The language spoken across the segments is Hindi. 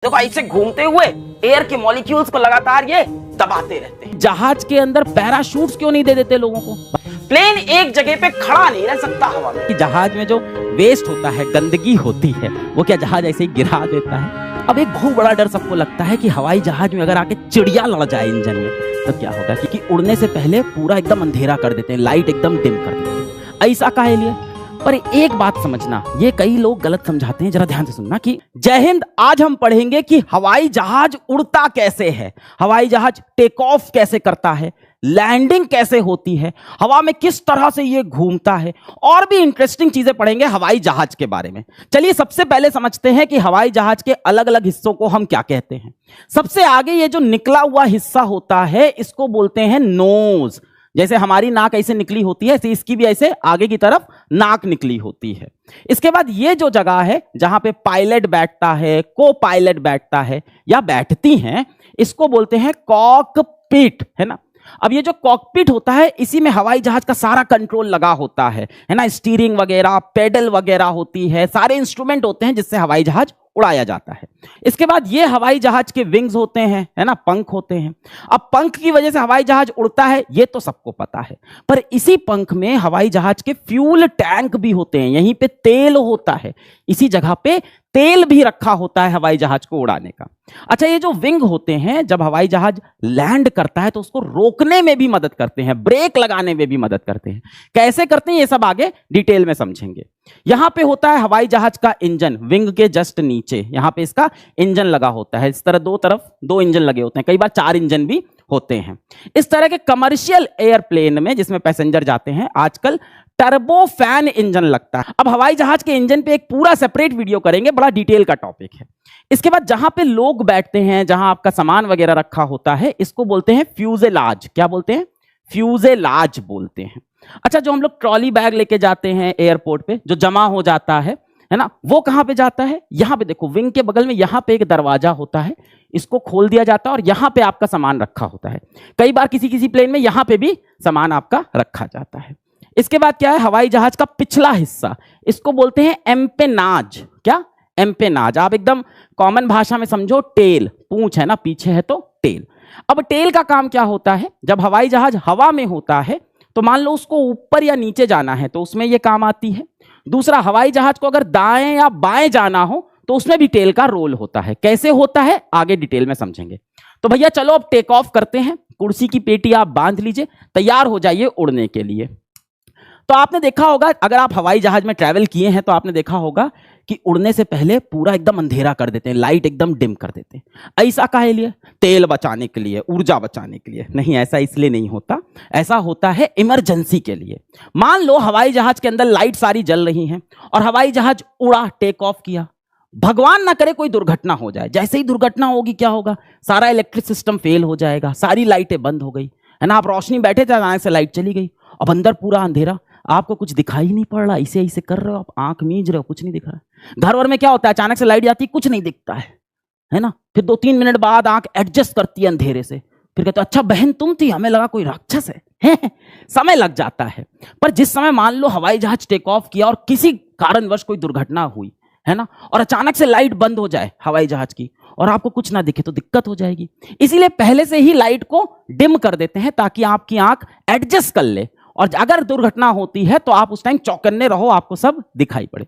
देखो ऐसे घूमते हुए एयर के मॉलिक्यूल्स को लगातार ये दबाते रहते हैं। जहाज के अंदर पैराशूट्स क्यों नहीं दे देते लोगों को? प्लेन एक जगह पे खड़ा नहीं रह सकता हवा में। कि जहाज में जो वेस्ट होता है, गंदगी होती है, वो क्या जहाज ऐसे ही गिरा देता है? अब एक बहुत बड़ा डर सबको लगता है कि हवाई जहाज में अगर आके चिड़िया लड़ जाए इंजन में तो क्या होगा, क्योंकि उड़ने से पहले पूरा एकदम अंधेरा कर देते हैं, लाइट एकदम डिम कर देते हैं। ऐसा काहे लिए? पर एक बात समझना, ये कई लोग गलत समझाते हैं, जरा ध्यान से सुनना। कि जय हिंद, आज हम पढ़ेंगे कि हवाई जहाज उड़ता कैसे है, हवाई जहाज टेक ऑफ कैसे करता है, लैंडिंग कैसे होती है, हवा में किस तरह से ये घूमता है, और भी इंटरेस्टिंग चीजें पढ़ेंगे हवाई जहाज के बारे में। चलिए सबसे पहले समझते हैं कि हवाई जहाज के अलग अलग हिस्सों को हम क्या कहते हैं। सबसे आगे ये जो निकला हुआ हिस्सा होता है इसको बोलते हैं नोज। जैसे हमारी नाक ऐसे निकली होती है, ऐसे इसकी भी ऐसे आगे की तरफ नाक निकली होती है। इसके बाद ये जो जगह है जहां पे पायलट बैठता है, को पायलट बैठता है या बैठती हैं, इसको बोलते हैं कॉकपिट, है ना। अब ये जो कॉकपिट होता है इसी में हवाई जहाज का सारा कंट्रोल लगा होता है ना। स्टीयरिंग वगैरह, पेडल वगैरह होती है, सारे इंस्ट्रूमेंट होते हैं जिससे हवाई जहाज उड़ाया जाता है। इसके बाद ये हवाई जहाज के विंग्स होते हैं, है ना, पंख होते हैं। अब पंख की वजह से हवाई जहाज उड़ता है ये तो सबको पता है, पर इसी पंख में हवाई जहाज के फ्यूल टैंक भी होते हैं, यहीं पे तेल होता है, इसी जगह पे तेल भी रखा होता है हवाई जहाज को उड़ाने का। अच्छा, ये जो विंग होते हैं जब हवाई जहाज लैंड करता है तो उसको रोकने में भी मदद करते हैं, ब्रेक लगाने में भी मदद करते हैं। कैसे करते हैं ये सब आगे डिटेल में समझेंगे। यहां पे होता है हवाई जहाज का इंजन, विंग के जस्ट नीचे यहां पे इसका इंजन लगा होता है। इस तरह दो तरफ दो इंजन लगे होते हैं, कई बार 4 इंजन भी होते हैं। इस तरह के कमर्शियल एयरप्लेन में जिसमें पैसेंजर जाते हैं आजकल टर्बो फैन इंजन लगता है। अब हवाई जहाज के इंजन पे एक पूरा सेपरेट वीडियो करेंगे, बड़ा डिटेल का टॉपिक है। इसके बाद जहां पे लोग बैठते हैं, जहां आपका सामान वगैरह रखा होता है, इसको बोलते हैं फ्यूजेलाज। क्या बोलते हैं? फ्यूजेलाज बोलते हैं। अच्छा, जो हम लोग ट्रॉली बैग लेके जाते हैं एयरपोर्ट पे, जो जमा हो जाता है ना, वो कहां पे जाता है? यहां पे देखो, विंग के बगल में यहां पे एक दरवाजा होता है, इसको खोल दिया जाता है और यहां पे आपका सामान रखा होता है। कई बार किसी किसी प्लेन में यहां पे भी सामान आपका रखा जाता है। इसके बाद क्या है, हवाई जहाज का पिछला हिस्सा, इसको बोलते हैं एम्पेनाज। क्या? एम्पेनाज। आप एकदम कॉमन भाषा में समझो, टेल, पूंछ है ना, पीछे है तो टेल। अब टेल का काम क्या होता है? जब हवाई जहाज हवा में होता है तो मान लो उसको ऊपर या नीचे जाना है तो उसमें यह काम आती है। दूसरा, हवाई जहाज को अगर दाएं या बाएं जाना हो तो उसमें भी टेल का रोल होता है। कैसे होता है आगे डिटेल में समझेंगे। तो भैया चलो अब टेक ऑफ करते हैं। कुर्सी की पेटी आप बांध लीजिए, तैयार हो जाइए उड़ने के लिए। तो आपने देखा होगा, अगर आप हवाई जहाज में ट्रैवल किए हैं तो आपने देखा होगा कि उड़ने से पहले पूरा एकदम अंधेरा कर देते हैं, लाइट एकदम डिम कर देते हैं। ऐसा काहे लिए? तेल बचाने के लिए, ऊर्जा बचाने के लिए नहीं, ऐसा इसलिए नहीं होता। ऐसा होता है इमरजेंसी के लिए। मान लो हवाई जहाज के अंदर लाइट सारी जल रही हैं और हवाई जहाज उड़ा, टेक ऑफ किया, भगवान ना करे कोई दुर्घटना हो जाए। जैसे ही दुर्घटना होगी क्या होगा? सारा इलेक्ट्रिक सिस्टम फेल हो जाएगा, सारी लाइटें बंद हो गई, है ना। आप रोशनी बैठे थे, अचानक से लाइट चली गई, अब अंदर पूरा अंधेरा, आपको कुछ दिखाई नहीं पड़ रहा, ऐसे ऐसे कर रहे हो, आप आंख मींज रहे हो, कुछ नहीं दिख रहा है। घर वर में क्या होता है, अचानक से लाइट जाती है, कुछ नहीं दिखता है ना। फिर 2-3 मिनट बाद आंख एडजस्ट करती है अंधेरे से, फिर कहते अच्छा बहन तुम थी, हमें लगा कोई राक्षस है। समय लग जाता है। पर जिस समय मान लो हवाई जहाज टेक ऑफ किया और किसी कारणवश कोई दुर्घटना हुई, है ना, और अचानक से लाइट बंद हो जाए हवाई जहाज की और आपको कुछ ना दिखे तो दिक्कत हो जाएगी। इसीलिए पहले से ही लाइट को डिम कर देते हैं ताकि आपकी आंख एडजस्ट कर ले, और अगर दुर्घटना होती है तो आप उस टाइम चौकन्ने रहो, आपको सब दिखाई पड़े।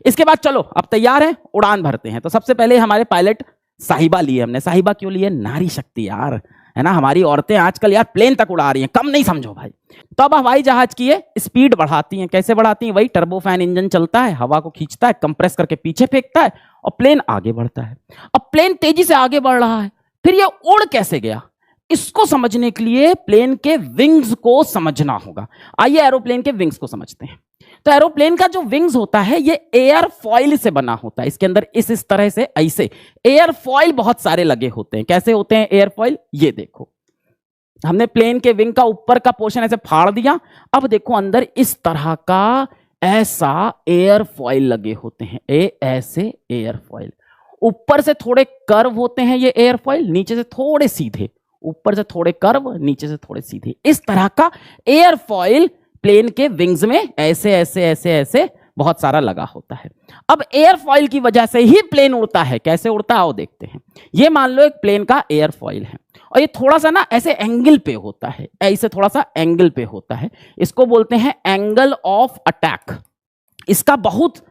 इसके बाद चलो अब तैयार है, उड़ान भरते हैं। तो सबसे पहले हमारे पायलट साहिबा लिए हमने। साहिबा क्यों लिए? नारी शक्ति यार, है ना। हमारी औरतें आजकल यार प्लेन तक उड़ा रही हैं, कम नहीं समझो भाई। तो अब हवाई जहाज की ये स्पीड बढ़ाती हैं। कैसे बढ़ाती हैं? वही टर्बो फैन इंजन चलता है, हवा को खींचता है, कंप्रेस करके पीछे फेंकता है और प्लेन आगे बढ़ता है। अब प्लेन तेजी से आगे बढ़ रहा है, फिर ये उड़ कैसे गया, इसको समझने के लिए प्लेन के विंग्स को समझना होगा। आइए एरोप्लेन के विंग्स को समझते हैं। तो एरोप्लेन का जो विंग्स होता है ये एयर फॉइल से बना होता है। इसके अंदर इस तरह से ऐसे एयर फॉइल बहुत सारे लगे होते हैं। कैसे होते हैं एयर फॉइल? ये देखो, हमने प्लेन के विंग का ऊपर का पोर्शन ऐसे फाड़ दिया। अब देखो अंदर इस तरह का ऐसा एयर फॉइल लगे होते हैं, ऐसे एयर फॉइल। ऊपर से थोड़े कर्व होते हैं ये एयर फॉइल, नीचे से थोड़े सीधे, ऊपर से थोड़े कर्व, नीचे से थोड़े सीधे। इस तरह का एयर फॉइल प्लेन के विंग्स में ऐसे ऐसे ऐसे ऐसे बहुत सारा लगा होता है। अब एयरफॉइल की वजह से ही प्लेन उड़ता है। कैसे उड़ता है वो देखते हैं। ये मान लो एक प्लेन का एयरफॉइल है और ये थोड़ा सा ना ऐसे एंगल पे होता है, ऐसे थोड़ा सा एंगल पे होता है। इसको बोलते हैं एंगल ऑफ अटैक। इसका बहुत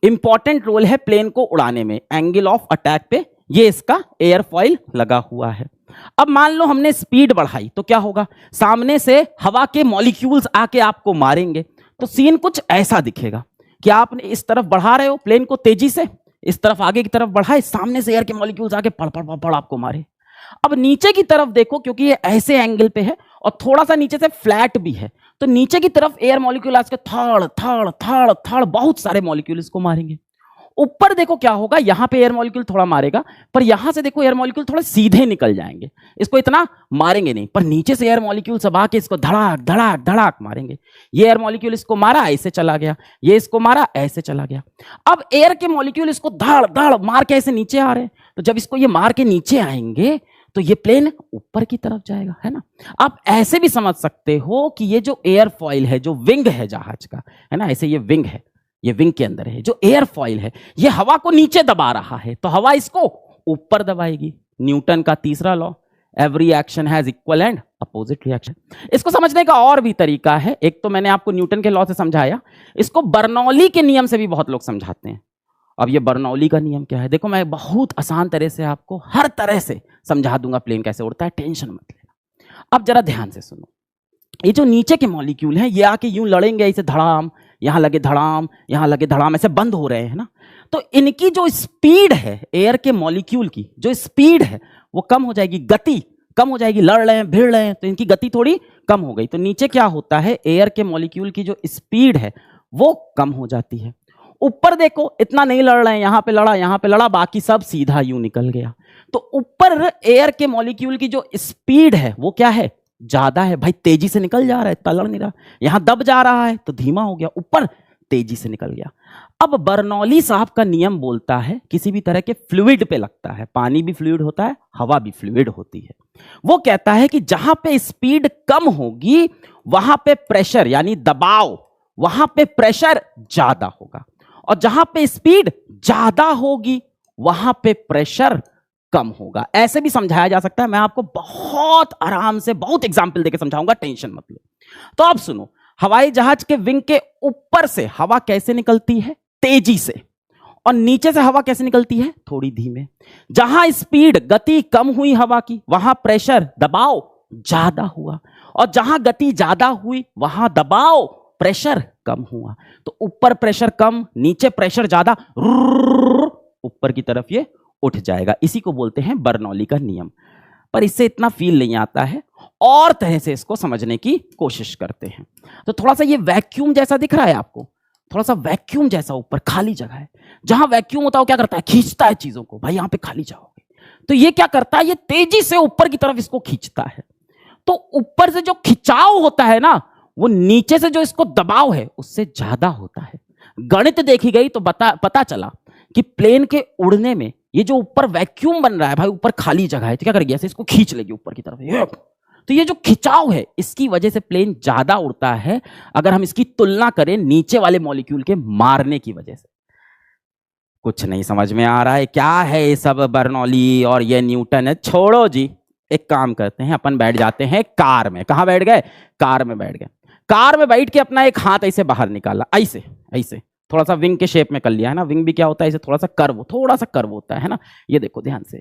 इंपॉर्टेंट रोल है प्लेन को उड़ाने में। एंगल ऑफ अटैक पे ये इसका एयरफॉइल लगा हुआ है। अब मान लो हमने स्पीड बढ़ाई तो क्या होगा, सामने से हवा के मॉलिक्यूल्स आके आपको मारेंगे। तो सीन कुछ ऐसा दिखेगा कि आपने इस तरफ बढ़ा रहे हो प्लेन को तेजी से, इस तरफ आगे की तरफ बढ़ाए, सामने से एयर के मॉलिक्यूल्स आके पड़ पड़ पड़ पड़ आपको मारे। अब नीचे की तरफ देखो, क्योंकि ये ऐसे एंगल पे है और थोड़ा सा नीचे से फ्लैट भी है, तो नीचे की तरफ एयर मॉलिक्यूल आज के थड़ थड़ थड़ थड़ बहुत सारे मॉलिक्यूल इसको मारेंगे। ऊपर देखो क्या होगा, यहां पे एयर मॉलिक्यूल थोड़ा मारेगा, पर यहां से देखो एयर मॉलिक्यूल थोड़े सीधे निकल जाएंगे, इसको इतना मारेंगे नहीं, पर नीचे से एयर मॉलिक्यूल सब आके इसको धड़ाक धड़ाक धड़ाक मारेंगे। ये एयर मॉलिक्यूल इसको मारा ऐसे चला गया, ये इसको मारा ऐसे चला गया। अब एयर के मॉलिक्यूल इसको धड़ धड़ मार के ऐसे नीचे आ रहे हैं, तो जब इसको ये मार के नीचे आएंगे तो ये प्लेन ऊपर की तरफ जाएगा, है ना। आप ऐसे भी समझ सकते हो कि ये जो एयरफॉइल है, जो विंग है जहाज का, है ना, ऐसे ये विंग है, ये विंग के अंदर है जो एयरफॉइल है, ये हवा को नीचे दबा रहा है, तो हवा इसको ऊपर दबाएगी। न्यूटन का तीसरा law, every action has equal and opposite reaction. इसको समझने का और भी तरीका है। एक तो मैंने आपको न्यूटन के लॉ से समझाया, इसको बर्नौली के नियम से भी बहुत लोग समझाते हैं। अब ये बर्नौली का नियम क्या है, देखो मैं बहुत आसान तरह से आपको हर तरह से समझा दूंगा प्लेन कैसे उड़ता है, टेंशन मत लेना। अब जरा ध्यान से सुनो, ये जो नीचे के मॉलिक्यूल हैं ये आके यूं लड़ेंगे ऐसे धड़ाम, यहां लगे धड़ाम, यहां लगे धड़ाम, ऐसे बंद हो रहे हैं ना। तो इनकी जो स्पीड है, एयर के मॉलिक्यूल की जो स्पीड है वो कम हो जाएगी, गति कम हो जाएगी। लड़ रहे हैं, भिड़ रहे हैं, तो इनकी गति थोड़ी कम हो गई। तो नीचे क्या होता है, एयर के मॉलिक्यूल की जो स्पीड है वो कम हो जाती है। ऊपर देखो इतना नहीं लड़ रहे हैं, यहां पे लड़ा, यहां पे लड़ा, बाकी सब सीधा यूं निकल गया। तो ऊपर एयर के मॉलिक्यूल की जो स्पीड है वो क्या है, ज्यादा है। भाई तेजी से निकल जा रहा है, तलड़ नहीं रहा। यहां दब जा रहा है तो धीमा हो गया, ऊपर तेजी से निकल गया। अब बर्नौली साहब का नियम बोलता है किसी भी तरह के फ्लूइड पे लगता है, पानी भी फ्लूइड होता है, हवा भी फ्लूइड होती है। वो कहता है कि जहां पे स्पीड कम होगी वहां पे प्रेशर यानी दबाव, वहां पे प्रेशर ज्यादा होगा, और जहां पे स्पीड ज्यादा होगी वहां पे प्रेशर कम होगा। ऐसे भी समझाया जा सकता है, मैं आपको बहुत आराम से बहुत एग्जांपल देके समझाऊंगा, टेंशन मत लो। तो अब सुनो, हवाई जहाज के विंग के ऊपर से हवा कैसे निकलती है, तेजी से, और नीचे से हवा कैसे निकलती है, थोड़ी धीमे। जहां स्पीड गति कम हुई हवा की वहां प्रेशर दबाव ज्यादा हुआ, और जहां गति ज्यादा हुई वहां दबाव प्रेशर कम हुआ। तो ऊपर प्रेशर कम, नीचे प्रेशर ज्यादा, ऊपर की तरफ ये उठ जाएगा। इसी को बोलते हैं बर्नौली का नियम। पर इससे इतना फील नहीं आता है, और तरह से इसको समझने की कोशिश करते हैं। तो थोड़ा सा ये वैक्यूम जैसा दिख रहा है आपको, थोड़ा सा वैक्यूम जैसा ऊपर खाली जगह है। जहां वैक्यूम होता है वो क्या करता है, खींचता है चीजों को। भाई यहां पे खाली जाओगे, तो ये क्या करता है, ये तेजी से ऊपर की तरफ इसको खींचता है। तो ऊपर से जो खिंचाव होता है ना, वो नीचे से जो इसको दबाव है उससे ज्यादा होता है। गणित देखी गई तो पता चला कि प्लेन के उड़ने में ये जो ऊपर वैक्यूम बन रहा है, भाई ऊपर खाली जगह है, तो क्या करेगी, ऐसे इसको खींच लेगी ऊपर की तरफ। तो ये जो खिंचाव है इसकी वजह से प्लेन ज्यादा उड़ता है, अगर हम इसकी तुलना करें नीचे वाले मॉलिक्यूल के मारने की वजह से। कुछ नहीं समझ में आ रहा है, क्या है ये सब बर्नौली और ये न्यूटन है, छोड़ो जी। एक काम करते हैं, अपन बैठ जाते हैं कार में। कहां बैठ गए, कार में बैठ गए। कार में बैठ के अपना एक हाथ ऐसे बाहर निकाला, ऐसे ऐसे थोड़ा सा विंग के शेप में कर लिया है ना। विंग भी क्या होता है, ऐसे थोड़ा सा कर्व होता है ना। ये देखो ध्यान से,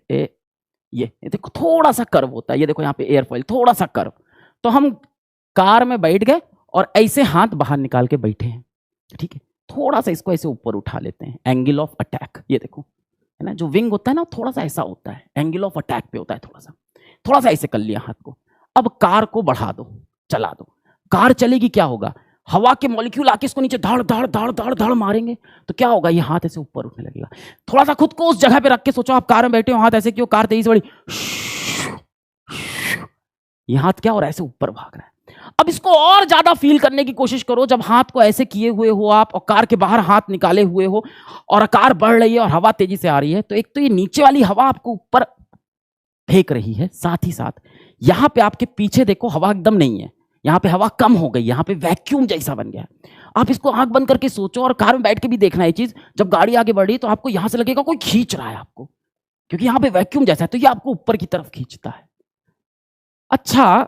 ये देखो थोड़ा सा कर्व होता है। ये देखो यहाँ पे एयरफॉइल थोड़ा सा कर्व। तो हम कार में बैठ गए और ऐसे हाथ बाहर निकाल के बैठे हैं, ठीक है। थोड़ा सा इसको ऐसे ऊपर उठा लेते हैं, एंगल ऑफ अटैक। ये देखो है ना, जो विंग होता है ना थोड़ा सा ऐसा होता है, एंगल ऑफ अटैक पे होता है। थोड़ा सा ऐसे कर लिया हाथ को। अब कार को बढ़ा दो, चला दो। कार चलेगी, क्या होगा, हवा के मॉलिक्यूल आके इसको नीचे धड़ धड़ धड़ धड़ धड़ मारेंगे, तो क्या होगा, ये हाथ ऐसे ऊपर उठने लगेगा। थोड़ा सा खुद को उस जगह पे रख के सोचो, आप कार में बैठे हो, हाथ ऐसे क्यों, कार तेजी से बढ़ी, ये हाथ क्या हो रहा है, ऐसे ऊपर भाग रहा है। अब इसको और ज्यादा फील करने की कोशिश करो, जब हाथ को ऐसे किए हुए हो आप और कार के बाहर हाथ निकाले हुए हो और कार बढ़ रही है और हवा तेजी से आ रही है, तो एक तो ये नीचे वाली हवा आपको ऊपर फेंक रही है, साथ ही साथ यहां पे आपके पीछे देखो हवा एकदम नहीं है, यहाँ पे हवा कम हो गई, यहाँ पे वैक्यूम जैसा बन गया। आप इसको आंख बंद करके सोचो और कार में बैठ के भी देखना ये चीज। जब गाड़ी आगे बढ़ी तो आपको यहां से लगेगा कोई खींच रहा है आपको, क्योंकि यहाँ पे वैक्यूम जैसा है, तो ये आपको ऊपर की तरफ खींचता है। अच्छा,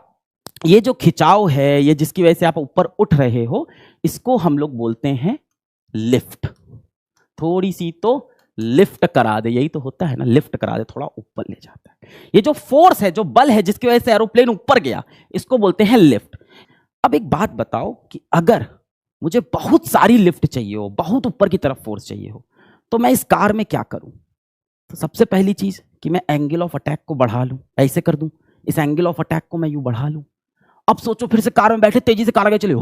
ये जो खिंचाव है, ये जिसकी वजह से आप ऊपर उठ रहे हो, इसको हम लोग बोलते हैं लिफ्ट। थोड़ी सी तो लिफ्ट करा दे, यही तो होता है ना, लिफ्ट करा दे, थोड़ा ऊपर ले जाता है। ये जो फोर्स है, जो बल है जिसकी वजह से एरोप्लेन ऊपर गया, इसको बोलते हैं लिफ्ट। अब एक बात बताओ कि अगर मुझे बहुत सारी लिफ्ट चाहिए हो, बहुत ऊपर की तरफ फोर्स चाहिए हो, तो मैं इस कार में क्या करूं? तो सबसे पहली चीज कि मैं एंगल ऑफ अटैक को बढ़ा लूं, ऐसे कर दूं, इस एंगल ऑफ अटैक को मैं यूं बढ़ा लूं। अब सोचो, फिर से कार में बैठे, तेजी से कार आगे चले,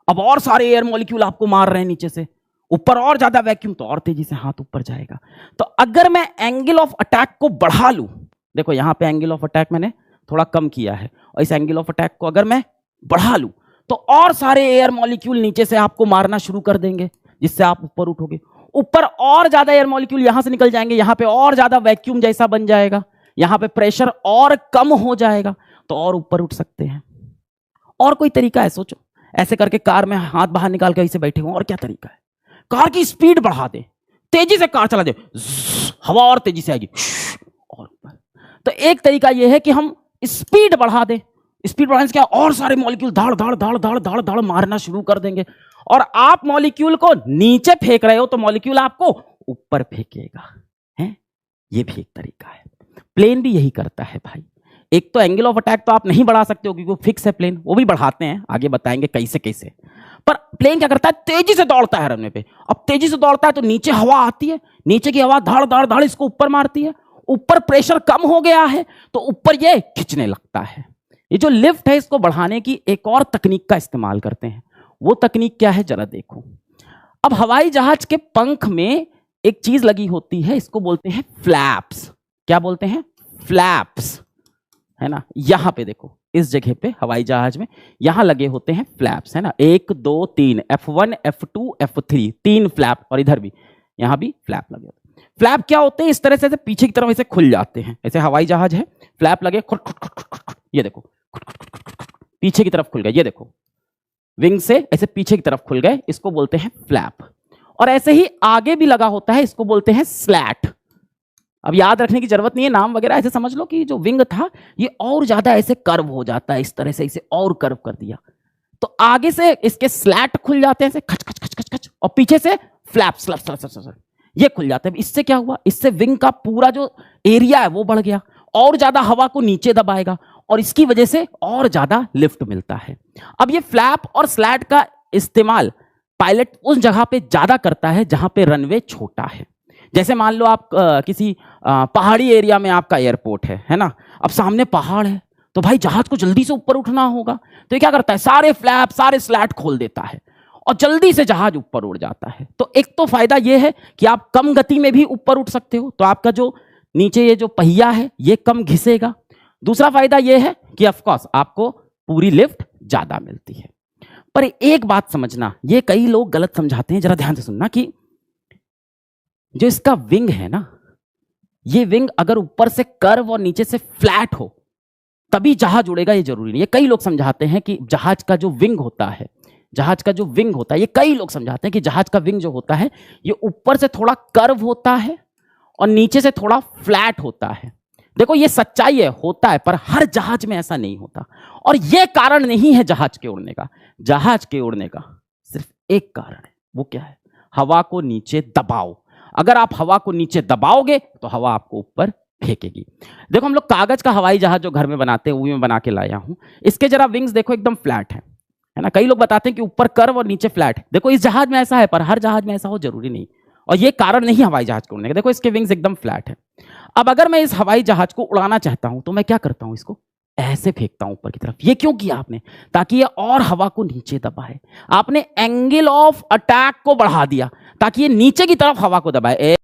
अब और सारे एयर मॉलिक्यूल आपको मार रहे हैं नीचे से, ऊपर और ज्यादा वैक्यूम, तो और तेजी से हाथ ऊपर जाएगा। तो अगर मैं एंगल ऑफ अटैक को बढ़ा लूं, देखो यहां पे एंगल ऑफ अटैक मैंने थोड़ा कम किया है, और इस एंगल ऑफ अटैक को अगर मैं बढ़ा लूं, तो और सारे एयर मॉलिक्यूल नीचे से आपको मारना शुरू कर देंगे, जिससे आप ऊपर उठोगे। ऊपर और ज्यादा एयर मॉलिक्यूल यहां से निकल जाएंगे, यहां पे और ज्यादा वैक्यूम जैसा बन जाएगा, यहां पे प्रेशर और कम हो जाएगा, तो और ऊपर उठ सकते हैं। और कोई तरीका है? सोचो, ऐसे करके कार में हाथ बाहर निकाल के ऐसे बैठे हो, और क्या तरीका है? कार की स्पीड बढ़ा दे, तेजी से कार चला दे, हवा और तेजी से आएगी और ऊपर। तो एक तरीका यह है कि हम स्पीड बढ़ा दें। स्पीड बढ़ाने से क्या, और सारे मॉलिक्यूल धाड़ धाड़ धाड़ धाड़ धाड़ धाड़ मारना शुरू कर देंगे, और आप मॉलिक्यूल को नीचे फेंक रहे हो तो मॉलिक्यूल आपको ऊपर फेंकेगा। है, ये भी एक तरीका है। प्लेन भी यही करता है भाई। एक तो एंगल ऑफ अटैक तो आप नहीं बढ़ा सकते हो, क्योंकि वो फिक्स है प्लेन, वो भी बढ़ाते हैं, आगे बताएंगे कैसे कैसे। पर प्लेन क्या करता है, तेजी से दौड़ता है रनवे पे। अब तेजी से दौड़ता है तो नीचे हवा आती है, नीचे की हवा धाड़ धाड़ धाड़ इसको ऊपर मारती है, ऊपर प्रेशर कम हो गया है तो ऊपर ये खींचने लगता है। ये जो लिफ्ट है, इसको बढ़ाने की एक और तकनीक का इस्तेमाल करते हैं। वो तकनीक क्या है, जरा देखो। अब हवाई जहाज के पंख में एक चीज लगी होती है, इसको बोलते हैं फ्लैप्स। क्या बोलते हैं? फ्लैप्स, है ना। यहां पे देखो, इस जगह पे हवाई जहाज में यहां लगे होते हैं फ्लैप्स, है ना। 1 2 3, F1 F2 F3, 3 फ्लैप, और इधर भी, यहां भी फ्लैप लगे होते हैं। फ्लैप क्या होते हैं? इस तरह से पीछे की तरफ ऐसे खुल जाते हैं। ऐसे हवाई जहाज है, फ्लैप लगे, ये देखो पीछे की तरफ खुल गए, ये देखो विंग से ऐसे पीछे की तरफ खुल गए, इसको बोलते हैं फ्लैप। और ऐसे ही आगे भी लगा होता है, इसको बोलते हैं स्लैट। अब याद रखने की जरूरत नहीं है नाम वगैरह, ऐसे समझ लो कि जो विंग था ये और ज्यादा ऐसे कर्व हो जाता है, इस तरह से इसे और कर्व कर दिया, तो आगे से इसके स्लैट खुल जाते हैं ऐसे खच खच खच खच खच, और पीछे से फ्लैप स्लैप स्लैप स्लैप ये खुल जाते हैं। इससे क्या हुआ, इससे विंग का पूरा जो एरिया है वो बढ़ गया, और ज्यादा हवा को नीचे दबाएगा, और इसकी वजह से और ज्यादा लिफ्ट मिलता है। अब ये फ्लैप और स्लैट का इस्तेमाल पायलट उस जगह पे ज्यादा करता है जहां पे रनवे छोटा है। जैसे मान लो आप किसी पहाड़ी एरिया में आपका एयरपोर्ट है ना। अब सामने पहाड़ है, तो भाई जहाज को जल्दी से ऊपर उठना होगा, तो ये क्या करता है, सारे फ्लैप सारे स्लैट खोल देता है, और जल्दी से जहाज ऊपर उड़ जाता है। तो एक तो फायदा ये है कि आप कम गति में भी ऊपर उठ सकते हो, तो आपका जो नीचे ये जो पहिया है ये कम घिसेगा। दूसरा फायदा ये है कि ऑफकोर्स आपको पूरी लिफ्ट ज्यादा मिलती है। पर एक बात समझना, ये कई लोग गलत समझाते हैं, जरा ध्यान से सुनना, कि जो इसका विंग है ना, ये विंग अगर ऊपर से कर्व और नीचे से फ्लैट हो तभी जहाज उड़ेगा, ये जरूरी नहीं है। कई लोग समझाते हैं कि जहाज का जो विंग होता है, ये कई लोग समझाते हैं कि जहाज का विंग जो होता है ये ऊपर से थोड़ा कर्व होता है और नीचे से थोड़ा फ्लैट होता है। देखो ये सच्चाई है, होता है, पर हर जहाज में ऐसा नहीं होता, और ये कारण नहीं है जहाज के उड़ने का। जहाज के उड़ने का सिर्फ एक कारण है, वो क्या है, हवा को नीचे दबाओ। अगर आप हवा को नीचे दबाओगे तो हवा आपको ऊपर फेंकेगी। देखो हम लोग कागज का हवाई जहाज जो घर में बनाते हैं, वो मैं बना के लाया हूं, इसके जरा विंग्स देखो एकदम फ्लैट है ना। कई लोग बताते हैं कि ऊपर कर्व और नीचे फ्लैट है। देखो इस जहाज में ऐसा है, पर हर जहाज में ऐसा हो जरूरी नहीं, और ये कारण नहीं हवाई जहाज को उड़ने का। देखो इसके विंग्स एकदम फ्लैट है। अब अगर मैं इस हवाई जहाज को उड़ाना चाहता हूं तो मैं क्या करता हूं, इसको ऐसे फेंकता हूं ऊपर की तरफ। ये क्यों किया आपने, ताकि ये और हवा को नीचे दबाए। आपने एंगल ऑफ अटैक को बढ़ा दिया ताकि ये नीचे की तरफ हवा को दबाए।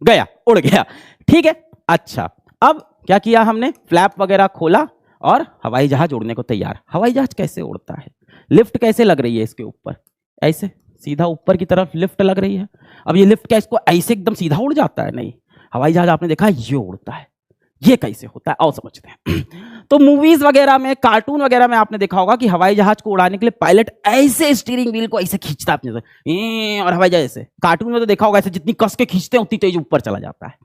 गया, उड़ गया, ठीक है। अच्छा, अब क्या किया हमने, फ्लैप वगैरह खोला और हवाई जहाज उड़ने को तैयार। हवाई जहाज कैसे उड़ता है, लिफ्ट कैसे लग रही है इसके ऊपर, ऐसे सीधा ऊपर की तरफ लिफ्ट लग रही है। अब ये लिफ्ट क्या इसको ऐसे एकदम सीधा उड़ जाता है, नहीं। हवाई जहाज आपने देखा ये उड़ता है, ये कैसे होता है आओ समझते हैं। तो मूवीज वगैरह में, कार्टून वगैरह में आपने देखा होगा कि हवाई जहाज को उड़ाने के लिए पायलट ऐसे स्टीयरिंग व्हील को ऐसे खींचता है अपने से, और हवाई जहाज ऐसे, कार्टून में तो देखा होगा ऐसे जितनी कस के खींचते हैं उतनी तेज ऊपर चला जाता है।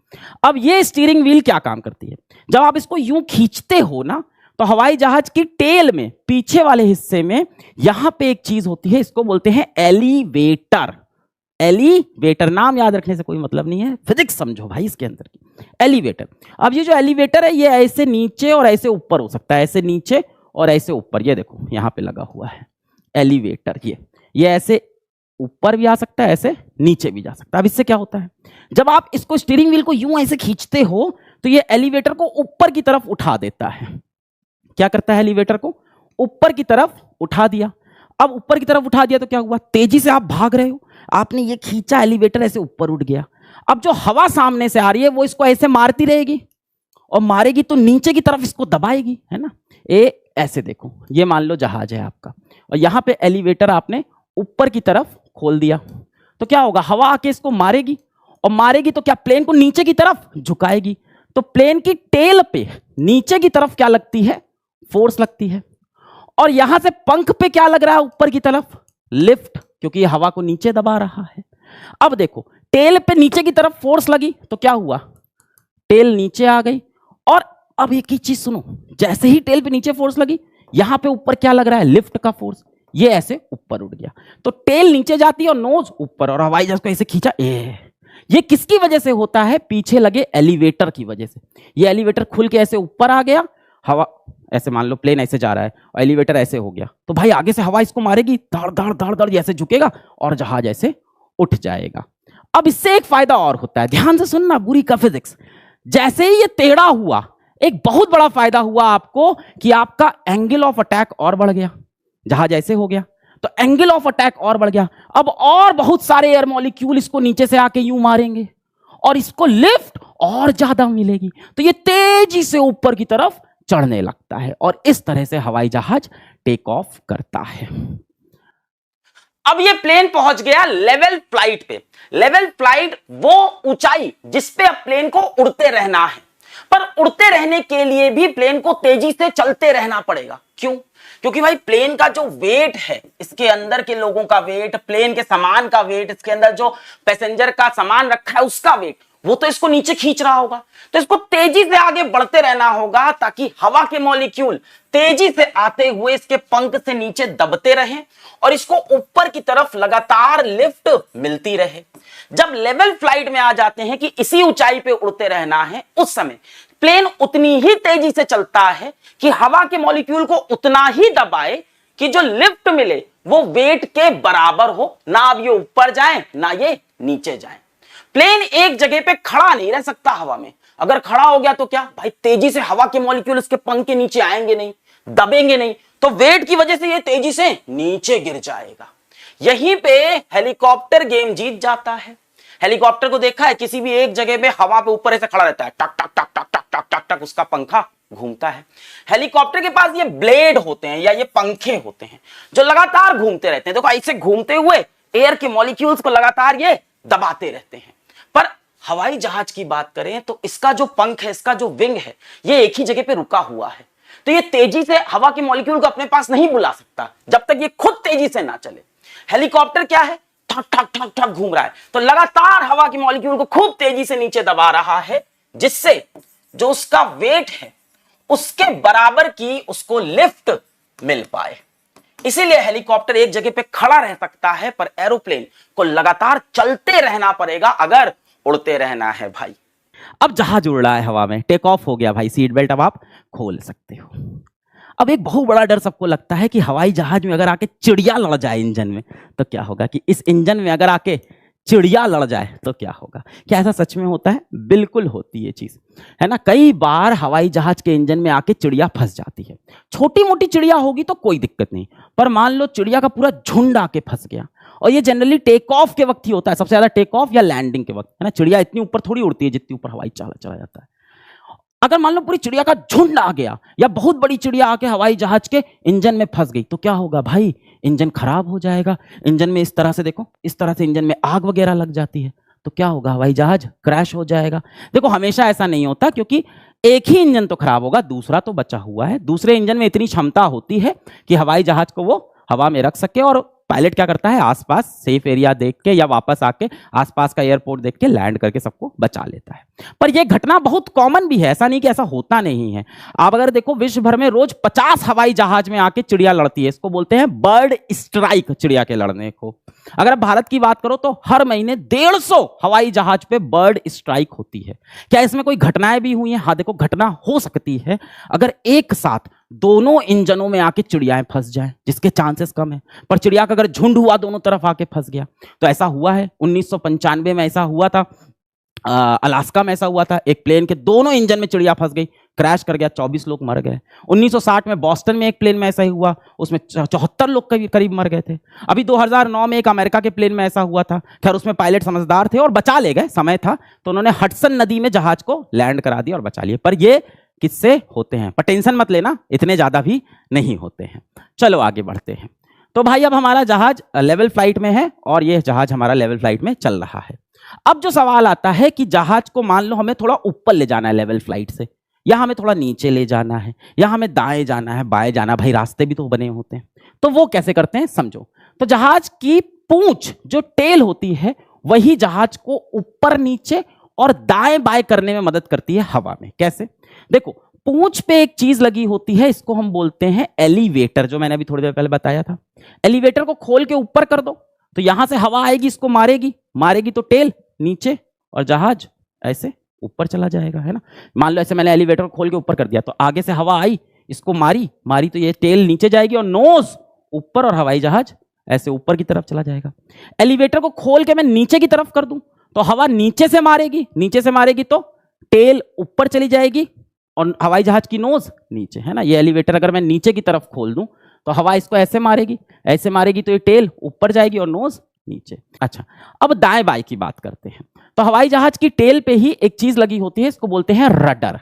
अब ये स्टीयरिंग व्हील क्या काम करती है, जब आप इसको यूं खींचते हो ना, तो हवाई जहाज की टेल में पीछे वाले हिस्से में यहां पे एक चीज होती है, इसको बोलते हैं एलिवेटर। एलिवेटर नाम याद रखने से कोई मतलब नहीं है, फिजिक्स समझो भाई इसके अंदर की। एलिवेटर, अब ये जो एलिवेटर है ये ऐसे नीचे और ऐसे ऊपर हो सकता है, ऐसे नीचे और ऐसे ऊपर, ये देखो यहां पे लगा हुआ है एलिवेटर। ये ऐसे ऊपर भी आ सकता है, ऐसे नीचे भी जा सकता है। अब इससे क्या होता है, जब आप इसको स्टीयरिंग व्हील को यूं ऐसे खींचते हो तो ये एलिवेटर को ऊपर की तरफ उठा देता है। क्या करता है, एलिवेटर को ऊपर की तरफ उठा दिया। अब ऊपर की तरफ उठा दिया तो क्या हुआ, तेजी से आप भाग रहे हो, आपने ये खींचा, एलिवेटर ऐसे ऊपर उठ गया। अब जो हवा सामने से आ रही है वो इसको ऐसे मारती रहेगी, और मारेगी तो नीचे की तरफ इसको दबाएगी, है ना। ऐसे देखो, ये मान लो जहाज है आपका, और यहां पे एलिवेटर आपने ऊपर की तरफ खोल दिया, तो क्या होगा, हवा आके इसको मारेगी, और मारेगी तो क्या, प्लेन को नीचे की तरफ झुकाएगी। तो प्लेन की टेल पे नीचे की तरफ क्या लगती है, फोर्स लगती है। और यहां से पंख पे क्या लग रहा है, ऊपर की तरफ लिफ्ट, क्योंकि ये हवा को नीचे दबा रहा है। अब देखो, टेल पे नीचे की तरफ फोर्स लगी तो क्या हुआ, टेल नीचे आ गई। और अब एक ही चीज सुनो, जैसे ही टेल पे नीचे फोर्स लगी, यहां पे ऊपर क्या लग रहा है, लिफ्ट का फोर्स, ये ऐसे ऊपर उठ गया। तो टेल नीचे जाती है और नोज ऊपर, और हवाई जहाज को ऐसे खींचा। ये किसकी वजह से होता है, पीछे लगे एलिवेटर की वजह से। ये एलिवेटर खुल के ऐसे ऊपर आ गया, हवा ऐसे, मान लो प्लेन ऐसे जा रहा है और एलिवेटर ऐसे हो गया, तो भाई आगे से हवा इसको मारेगी, धड़ धड़ धड़ धड़ ऐसे झुकेगा और जहाज ऐसे उठ जाएगा। अब इससे एक फायदा और होता है, ध्यान से सुनना, बुरी का फिजिक्स। जैसे ही ये टेढ़ा हुआ, एक बहुत बड़ा फायदा हुआ आपको कि आपका एंगल ऑफ अटैक और बढ़ गया। जहाज ऐसे हो गया तो एंगल ऑफ अटैक और बढ़ गया। अब और बहुत सारे एयर मॉलिक्यूल इसको नीचे से आके यूं मारेंगे और इसको लिफ्ट और ज्यादा मिलेगी, तो ये तेजी से ऊपर की तरफ चढ़ने लगता है, और इस तरह से हवाई जहाज टेक ऑफ करता है। अब ये प्लेन पहुंच गया लेवल फ्लाइट पे। लेवल फ्लाइट वो ऊंचाई जिस पे अब प्लेन को उड़ते रहना है, पर उड़ते रहने के लिए भी प्लेन को तेजी से चलते रहना पड़ेगा। क्यों? क्योंकि भाई प्लेन का जो वेट है, इसके अंदर के लोगों का वेट, प्लेन के सामान का वेट, इसके अंदर जो पैसेंजर का सामान रखा है उसका वेट, वो तो इसको नीचे खींच रहा होगा। तो इसको तेजी से आगे बढ़ते रहना होगा ताकि हवा के मॉलिक्यूल तेजी से आते हुए इसके पंख से नीचे दबते रहें और इसको ऊपर की तरफ लगातार लिफ्ट मिलती रहे। जब लेवल फ्लाइट में आ जाते हैं कि इसी ऊंचाई पे उड़ते रहना है, उस समय प्लेन उतनी ही तेजी से चलता है कि हवा के मॉलिक्यूल को उतना ही दबाए कि जो लिफ्ट मिले वो वेट के बराबर हो, ना अब ये ऊपर जाए ना ये नीचे जाए। प्लेन एक जगह पे खड़ा नहीं रह सकता हवा में। अगर खड़ा हो गया तो क्या भाई, तेजी से हवा के मॉलिक्यूल इसके पंख के नीचे आएंगे नहीं, दबेंगे नहीं, तो वेट की वजह से ये तेजी से नीचे गिर जाएगा। यहीं पे हेलीकॉप्टर गेम जीत जाता है। हेलीकॉप्टर को देखा है, किसी भी एक जगह पे हवा पे ऊपर ऐसे खड़ा रहता है, टक टक टक टक टक टक टक टक उसका पंखा घूमता है। हेलीकॉप्टर के पास ये ब्लेड होते हैं या ये पंखे होते हैं जो लगातार घूमते रहते हैं। देखो ऐसे घूमते हुए एयर के मॉलिक्यूल्स को लगातार ये दबाते रहते हैं। पर हवाई जहाज की बात करें तो इसका जो पंख है, इसका जो विंग है, ये एक ही जगह पे रुका हुआ है, तो ये तेजी से हवा के मॉलिक्यूल को अपने पास नहीं बुला सकता जब तक ये खुद तेजी से ना चले। हेलीकॉप्टर क्या है, ठक ठक ठक ठक घूम रहा है, तो लगातार हवा के मॉलिक्यूल को खूब तेजी से नीचे दबा रहा है, जिससे जो उसका वेट है उसके बराबर की उसको लिफ्ट मिल पाए। इसीलिए हेलीकॉप्टर एक जगह पे खड़ा रह सकता है, पर एरोप्लेन को लगातार चलते रहना पड़ेगा अगर उड़ते रहना है भाई। अब जहाज उड़ रहा है हवा में, टेक ऑफ हो गया भाई, सीट बेल्ट अब आप खोल सकते हो। अब एक बहुत बड़ा डर सबको लगता है कि हवाई जहाज में अगर आके चिड़िया लड़ जाए इंजन में तो क्या होगा, कि इस इंजन में अगर आके चिड़िया लड़ जाए तो क्या होगा। क्या ऐसा सच में होता है? बिल्कुल होती है चीज, है ना। कई बार हवाई जहाज के इंजन में आके चिड़िया फंस जाती है। छोटी मोटी चिड़िया होगी तो कोई दिक्कत नहीं, पर मान लो चिड़िया का पूरा झुंड आके फंस गया, और ये जनरली टेक ऑफ के वक्त ही होता है, सबसे ज्यादा टेक ऑफ या लैंडिंग के वक्त, है ना। चिड़िया इतनी ऊपर थोड़ी उड़ती है जितनी ऊपर हवाई जहाज चला जाता है। अगर मान लो पूरी चिड़िया का झुंड आ गया या बहुत बड़ी चिड़िया आके हवाई जहाज के इंजन में फंस गई तो क्या होगा भाई, इंजन खराब हो जाएगा। इंजन में इस तरह से देखो, इस तरह से इंजन में आग वगैरह लग जाती है तो क्या होगा, हवाई जहाज क्रैश हो जाएगा। देखो हमेशा ऐसा नहीं होता, क्योंकि एक ही इंजन तो खराब होगा, दूसरा तो बचा हुआ है। दूसरे इंजन में इतनी क्षमता होती है कि हवाई जहाज को वो हवा में रख सके, और पायलट क्या करता है, आसपास सेफ एरिया देख के या वापस आके आसपास का एयरपोर्ट देख के लैंड करके सबको बचा लेता है। पर यह घटना बहुत कॉमन भी है, ऐसा नहीं कि ऐसा होता नहीं है। आप अगर देखो विश्व भर में रोज 50 हवाई जहाज में आके चिड़िया लड़ती है, इसको बोलते हैं बर्ड स्ट्राइक, चिड़िया के लड़ने को। अगर आप भारत की बात करो तो हर महीने 150 हवाई जहाज पे बर्ड स्ट्राइक होती है। क्या इसमें कोई घटनाएं भी हुई हैं? हाँ देखो, घटना हो सकती है अगर एक साथ दोनों इंजनों में आके चिड़ियाएं फंस जाएं, जिसके चांसेस कम है। पर चिड़िया का अगर झुंड हुआ दोनों तरफ आके फंस गया, तो ऐसा हुआ है 1995 में ऐसा हुआ था, अलास्का में ऐसा हुआ था। एक प्लेन के दोनों इंजन में चिड़िया फंस गई, क्रैश कर गया, 24 लोग मर गए। 1960 में बॉस्टन में एक प्लेन में ऐसा ही हुआ, उसमें 74 लोग करीब मर गए थे। अभी 2009 में एक अमेरिका के प्लेन में ऐसा हुआ था। खैर उसमें पायलट समझदार थे और बचा ले गए, समय था तो उन्होंने हडसन नदी में जहाज को लैंड करा दिया और बचा लिए। पर ये किससे होते हैं, पर टेंशन मत लेना, इतने ज्यादा भी नहीं होते हैं। चलो आगे बढ़ते हैं। तो भाई अब हमारा जहाज लेवल फ्लाइट में है और ये जहाज हमारा लेवल फ्लाइट में चल रहा है। अब जो सवाल आता है कि जहाज को मान लो हमें थोड़ा ऊपर ले जाना है लेवल फ्लाइट से, या हमें थोड़ा नीचे ले जाना है, या हमें दाएं जाना है, बाएं जाना, भाई रास्ते भी तो बने होते हैं। तो वो कैसे करते हैं समझो। तो जहाज की पूंछ जो टेल होती है वही जहाज को ऊपर नीचे और दाएं बाएं करने में मदद करती है हवा में। कैसे? देखो पूंछ पे एक चीज लगी होती है, इसको हम बोलते हैं एलिवेटर, जो मैंने अभी थोड़ी देर पहले बताया था। एलिवेटर को खोल के ऊपर कर दो तो यहां से हवा आएगी, इसको मारेगी तो टेल नीचे और जहाज ऐसे ऊपर चला जाएगा, है ना। मान लो ऐसे मैंने एलिवेटर को खोल के ऊपर कर दिया तो आगे से हवा आई, इसको मारी तो ये टेल नीचे जाएगी और नोज ऊपर, और हवाई जहाज ऐसे ऊपर की तरफ चला जाएगा। एलिवेटर को खोल के मैं नीचे की तरफ कर दूं तो हवा नीचे से मारेगी तो टेल ऊपर चली जाएगी और हवाई जहाज की नोज नीचे, है ना। ये एलिवेटर अगर मैं नीचे की तरफ खोल दूं तो हवा इसको ऐसे मारेगी तो ये टेल ऊपर जाएगी और नोज नीचे। अच्छा, अब दाएं बाएं की बात करते हैं। तो हवाई जहाज की टेल पे ही एक चीज लगी होती है, इसको बोलते हैं रडर।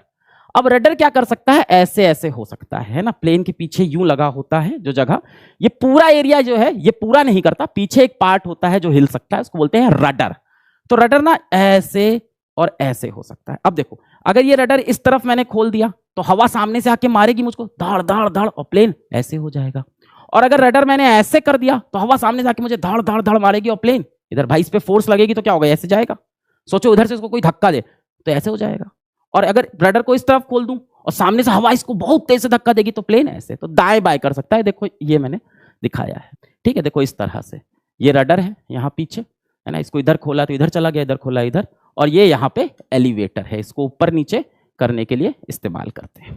अब रडर क्या कर सकता है, ऐसे हो सकता है ना। प्लेन के पीछे यूं लगा होता है जो जगह, ये पूरा एरिया जो है ये पूरा नहीं करता, पीछे एक पार्ट होता है जो हिल सकता है, उसको बोलते हैं रडर। तो रडर ना ऐसे और ऐसे हो सकता है। अब देखो अगर ये रडर इस तरफ मैंने खोल दिया तो हवा सामने से आके मारेगी मुझको, धाड़ धाड़ धाड़, और प्लेन ऐसे हो जाएगा। और अगर रडर मैंने ऐसे कर दिया तो हवा सामने से आके मुझे धाड़ धाड़ धाड़ मारेगी और प्लेन इधर, भाई इस पे फोर्स लगेगी तो क्या होगा, ऐसे जाएगा। सोचो उधर से इसको कोई धक्का दे तो ऐसे हो जाएगा। और अगर रडर को इस तरफ खोल दूं और सामने से हवा इसको बहुत तेज से धक्का देगी तो प्लेन ऐसे। तो दाएं बाएं कर सकता है, देखो ये मैंने दिखाया है, ठीक है। देखो इस तरह से ये रडर है यहाँ पीछे, है ना। इसको इधर खोला तो इधर चला गया, इधर खोला इधर, और ये यहाँ पे एलिवेटर है, इसको ऊपर नीचे करने के लिए इस्तेमाल करते हैं।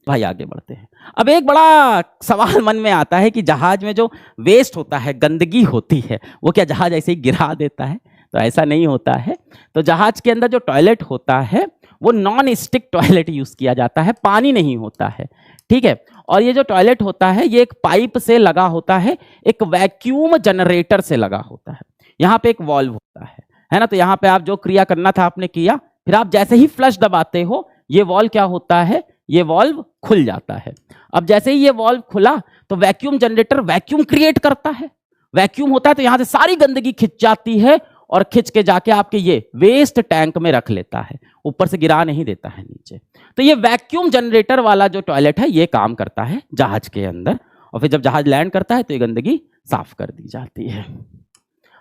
भाई आगे बढ़ते हैं। अब एक बड़ा सवाल मन में आता है कि जहाज में जो वेस्ट होता है, गंदगी होती है, वो क्या जहाज ऐसे ही गिरा देता है? तो ऐसा नहीं होता है। तो जहाज के अंदर जो टॉयलेट होता है वो नॉन स्टिक टॉयलेट यूज किया जाता है, पानी नहीं होता है, ठीक है। और ये जो टॉयलेट होता है ये एक पाइप से लगा होता है, एक वैक्यूम जनरेटर से लगा होता है। यहाँ पे एक वॉल्व होता है ना। तो यहाँ पे आप जो क्रिया करना था आपने किया, फिर आप जैसे ही फ्लश दबाते हो ये वॉल्व क्या होता है, ये वॉल्व खुल जाता है। अब जैसे ही ये वॉल्व खुला तो वैक्यूम जनरेटर वैक्यूम क्रिएट करता है। वैक्यूम होता है तो यहां से सारी गंदगी खिंच जाती है और खिंच के जाके आपके ये वेस्ट टैंक में रख लेता है, ऊपर से गिरा नहीं देता है नीचे। तो ये वैक्यूम जनरेटर वाला जो टॉयलेट है ये काम करता है जहाज के अंदर, और फिर जब जहाज लैंड करता है तो ये गंदगी साफ कर दी जाती है।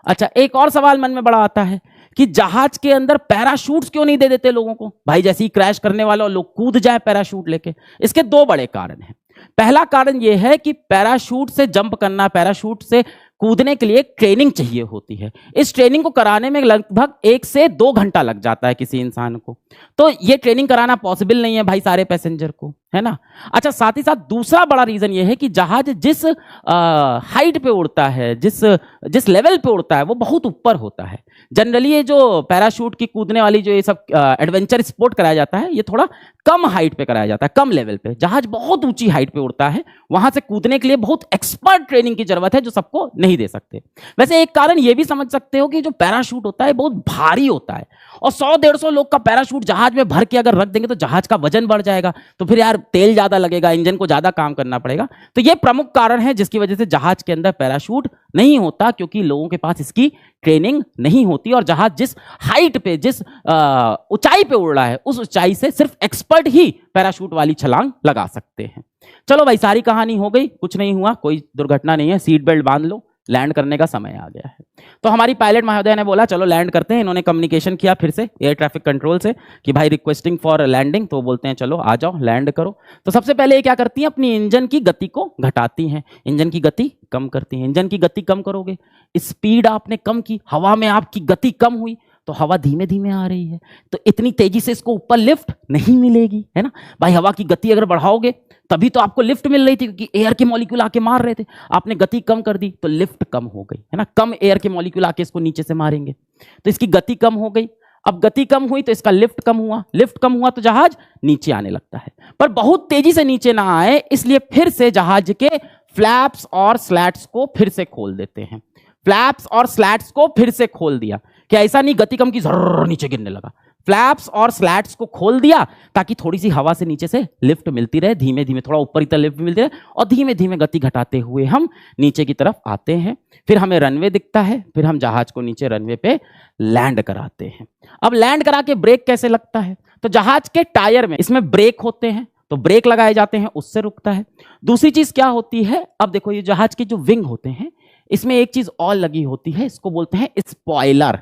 अच्छा, एक और सवाल मन में बड़ा आता है कि जहाज के अंदर पैराशूट्स क्यों नहीं दे देते लोगों को? भाई जैसे ही क्रैश करने वाला लोग कूद जाए पैराशूट लेके। इसके दो बड़े कारण हैं। पहला कारण यह है कि पैराशूट से जंप करना, पैराशूट से कूदने के लिए ट्रेनिंग चाहिए होती है। इस ट्रेनिंग को कराने में लगभग 1 से 2 घंटा लग जाता है किसी इंसान को। तो ये ट्रेनिंग कराना पॉसिबल नहीं है भाई सारे पैसेंजर को, है ना। अच्छा, साथ ही साथ दूसरा बड़ा रीजन ये है कि जहाज जिस हाइट पे उड़ता है, जिस लेवल पे उड़ता है वो बहुत ऊपर होता है। जनरली ये जो पैराशूट की कूदने वाली जो ये सब एडवेंचर स्पोर्ट कराया जाता है ये थोड़ा कम हाइट पे कराया जाता है, कम लेवल पे। जहाज बहुत ऊंची हाइट पे उड़ता है, वहां से कूदने के लिए बहुत एक्सपर्ट ट्रेनिंग की जरूरत है जो सबको नहीं दे सकते। वैसे एक कारण ये भी समझ सकते हो कि जो पैराशूट होता है बहुत भारी होता है, और 100-150 लोग का पैराशूट जहाज में भर के अगर रख देंगे तो जहाज का वजन बढ़ जाएगा। तो फिर यार यार तेल ज्यादा लगेगा, इंजन को ज्यादा काम करना पड़ेगा। तो ये प्रमुख कारण है जिसकी वजह से जहाज के अंदर पैराशूट नहीं होता, क्योंकि लोगों के पास इसकी ट्रेनिंग नहीं होती और जहाज जिस हाइट पे, जिस ऊंचाई पे उड़ रहा है, उस ऊंचाई से सिर्फ एक्सपर्ट ही पैराशूट वाली छलांग लगा सकते हैं। चलो भाई, सारी कहानी हो गई, कुछ नहीं हुआ, कोई दुर्घटना नहीं है, सीट बेल्ट बांध लो, लैंड करने का समय आ गया है। तो हमारी पायलट महोदय ने बोला चलो लैंड करते हैं। इन्होंने कम्युनिकेशन किया फिर से एयर ट्रैफिक कंट्रोल से कि भाई रिक्वेस्टिंग फॉर लैंडिंग, तो बोलते हैं चलो आ जाओ लैंड करो। तो सबसे पहले ये क्या करती हैं, अपनी इंजन की गति को घटाती हैं, इंजन की गति कम करती हैं। इंजन की गति कम करोगे, स्पीड आपने कम की, हवा में आपकी गति कम हुई, तो हवा धीमे धीमे आ रही है, तो इतनी तेजी से इसको ऊपर लिफ्ट नहीं मिलेगी, है ना भाई। हवा की गति अगर बढ़ाओगे तभी तो आपको लिफ्ट मिल रही थी, क्योंकि एयर के मॉलिक्यूल आके मार रहे थे। आपने गति कम कर दी तो लिफ्ट कम हो गई, है ना, कम एयर के मॉलिक्यूल आके इसको नीचे से मारेंगे, तो इसकी गति कम हो गई। अब गति कम हुई तो इसका लिफ्ट कम हुआ, लिफ्ट कम हुआ तो जहाज नीचे आने लगता है, पर बहुत तेजी से नीचे ना आए, इसलिए फिर से जहाज के फ्लैप्स और स्लैट्स को फिर से खोल देते हैं। फ्लैप्स और स्लैट्स को फिर से खोल दिया, क्या ऐसा नहीं गति कम की जर्र नीचे गिरने लगा, फ्लैप्स और स्लैट्स को खोल दिया ताकि थोड़ी सी हवा से नीचे से लिफ्ट मिलती रहे, धीमे धीमे थोड़ा ऊपर की तरफ लिफ्ट मिलती रहे, और धीमे धीमे गति घटाते हुए हम नीचे की तरफ आते हैं। फिर हमें रनवे दिखता है, फिर हम जहाज को नीचे रनवे पे लैंड कराते हैं। अब लैंड करा के ब्रेक कैसे लगता है, तो जहाज के टायर में इसमें ब्रेक होते हैं, तो ब्रेक लगाए जाते हैं, उससे रुकता है। दूसरी चीज क्या होती है, अब देखो ये जहाज के जो विंग होते हैं इसमें एक चीज और लगी होती है, इसको बोलते हैं स्पॉइलर।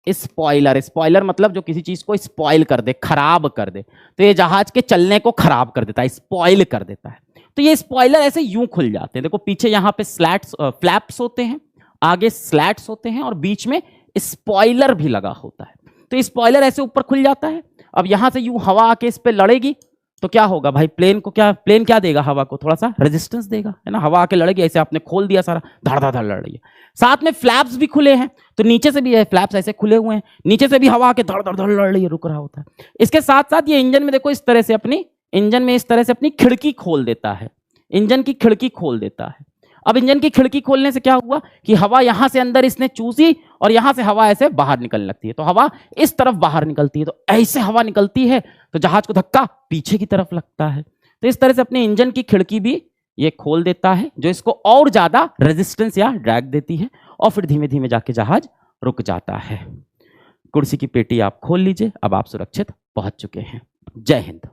स्पॉइलर, स्पॉइलर मतलब जो किसी चीज को स्पॉइल कर दे, खराब कर दे, तो ये जहाज के चलने को खराब कर देता है, स्पॉइल कर देता है। तो ये स्पॉइलर ऐसे यूं खुल जाते हैं, देखो पीछे यहां पे स्लैट्स फ्लैप्स होते हैं, आगे स्लैट्स होते हैं और बीच में स्पॉइलर भी लगा होता है। तो स्पॉइलर ऐसे ऊपर खुल जाता है। अब यहां से यूं हवा आके इस पे लड़ेगी तो क्या होगा भाई, प्लेन क्या देगा, हवा को थोड़ा सा रेजिस्टेंस देगा, है ना। हवा आके लड़ेगी, ऐसे आपने खोल दिया सारा, धड़ धड़ धड़ लड़ रही है। साथ में फ्लैप्स भी खुले हैं, तो नीचे से भी है फ्लैप्स ऐसे खुले हुए हैं, नीचे से भी हवा आके धड़ धड़ धड़ लड़ रही है, रुक रहा होता है। इसके साथ साथ ये इंजन में देखो इस तरह से अपनी खिड़की खोल देता है, इंजन की खिड़की खोल देता है। अब इंजन की खिड़की खोलने से क्या हुआ कि हवा यहां से अंदर इसने चूसी और यहां से हवा ऐसे बाहर निकलने लगती है, तो हवा इस तरफ बाहर निकलती है, तो ऐसे हवा निकलती है तो जहाज को धक्का पीछे की तरफ लगता है। तो इस तरह से अपने इंजन की खिड़की भी ये खोल देता है, जो इसको और ज्यादा रेजिस्टेंस या ड्रैग देती है, और फिर धीमे धीमे जाके जहाज रुक जाता है। कुर्सी की पेटी आप खोल लीजिए, अब आप सुरक्षित पहुंच चुके हैं। जय हिंद।